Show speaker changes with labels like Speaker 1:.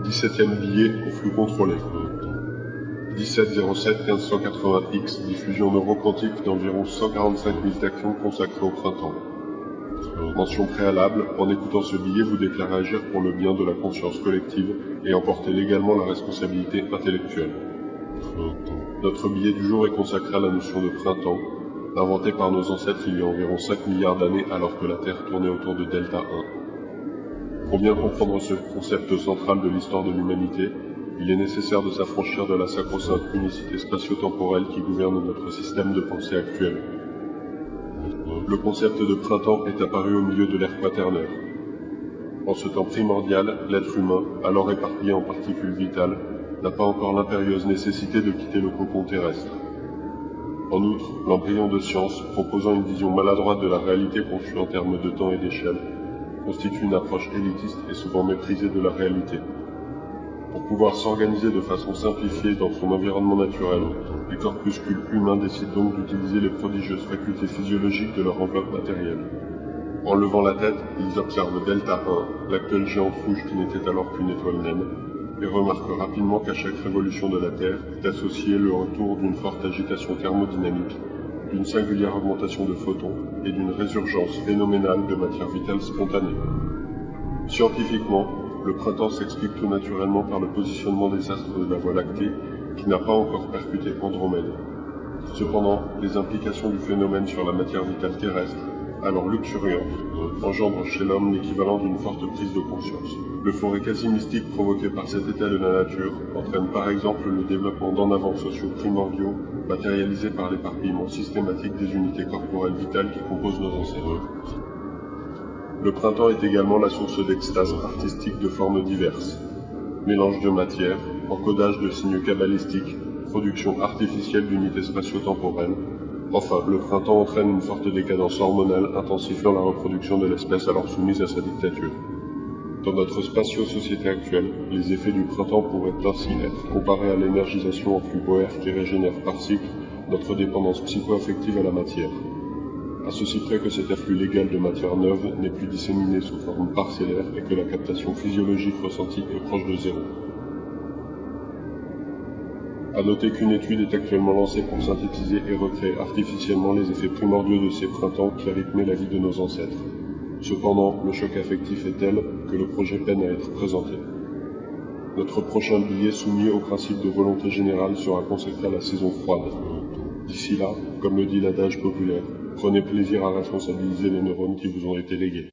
Speaker 1: 17e billet au flux contrôlé. 1707-1580X, diffusion neuroquantique d'environ 145 000 tachyons consacrés au printemps. Mention préalable, en écoutant ce billet, vous déclarez agir pour le bien de la conscience collective et emporter légalement la responsabilité intellectuelle. Notre billet du jour est consacré à la notion de printemps, inventée par nos ancêtres il y a environ 5 milliards d'années alors que la Terre tournait autour de Delta 1. Pour bien comprendre ce concept central de l'histoire de l'humanité, il est nécessaire de s'affranchir de la sacro-sainte unicité spatio-temporelle qui gouverne notre système de pensée actuel. Le concept de printemps est apparu au milieu de l'ère quaternaire. En ce temps primordial, l'être humain, alors éparpillé en particules vitales, n'a pas encore l'impérieuse nécessité de quitter le cocon terrestre. En outre, l'embryon de science, proposant une vision maladroite de la réalité conçue en termes de temps et d'échelle, constitue une approche élitiste et souvent méprisée de la réalité. Pour pouvoir s'organiser de façon simplifiée dans son environnement naturel, les corpuscules humains décident donc d'utiliser les prodigieuses facultés physiologiques de leur enveloppe matérielle. En levant la tête, ils observent Delta 1, l'actuelle géante rouge qui n'était alors qu'une étoile naine, et remarquent rapidement qu'à chaque révolution de la Terre est associé le retour d'une forte agitation thermodynamique, d'une singulière augmentation de photons et d'une résurgence phénoménale de matière vitale spontanée. Scientifiquement, le printemps s'explique tout naturellement par le positionnement des astres de la Voie lactée qui n'a pas encore percuté Andromède. Cependant, les implications du phénomène sur la matière vitale terrestre, alors luxuriante, engendrent chez l'homme l'équivalent d'une forte prise de conscience. L'euphorie quasi mystique provoquée par cet état de la nature entraîne par exemple le développement d'en avant sociaux primordiaux, matérialisés par l'éparpillement systématique des unités corporelles vitales qui composent nos ancêtres. Le printemps est également la source d'extase artistique de formes diverses. Mélange de matière, encodage de signes cabalistiques, production artificielle d'unités spatio-temporelles. Enfin, le printemps entraîne une forte décadence hormonale intensifiant la reproduction de l'espèce alors soumise à sa dictature. Dans notre spatio-société actuelle, les effets du printemps pourraient ainsi être comparés à l'énergisation en flux Boer qui régénère par cycle notre dépendance psycho-affective à la matière. À ceci près que cet afflux légal de matière neuve n'est plus disséminé sous forme parcellaire et que la captation physiologique ressentie est proche de zéro. À noter qu'une étude est actuellement lancée pour synthétiser et recréer artificiellement les effets primordiaux de ces printemps qui rythmaient la vie de nos ancêtres. Cependant, le choc affectif est tel que le projet peine à être présenté. Notre prochain billet soumis au principe de volonté générale sera consacré à la saison froide. D'ici là, comme le dit l'adage populaire, prenez plaisir à responsabiliser les neurones qui vous ont été légués.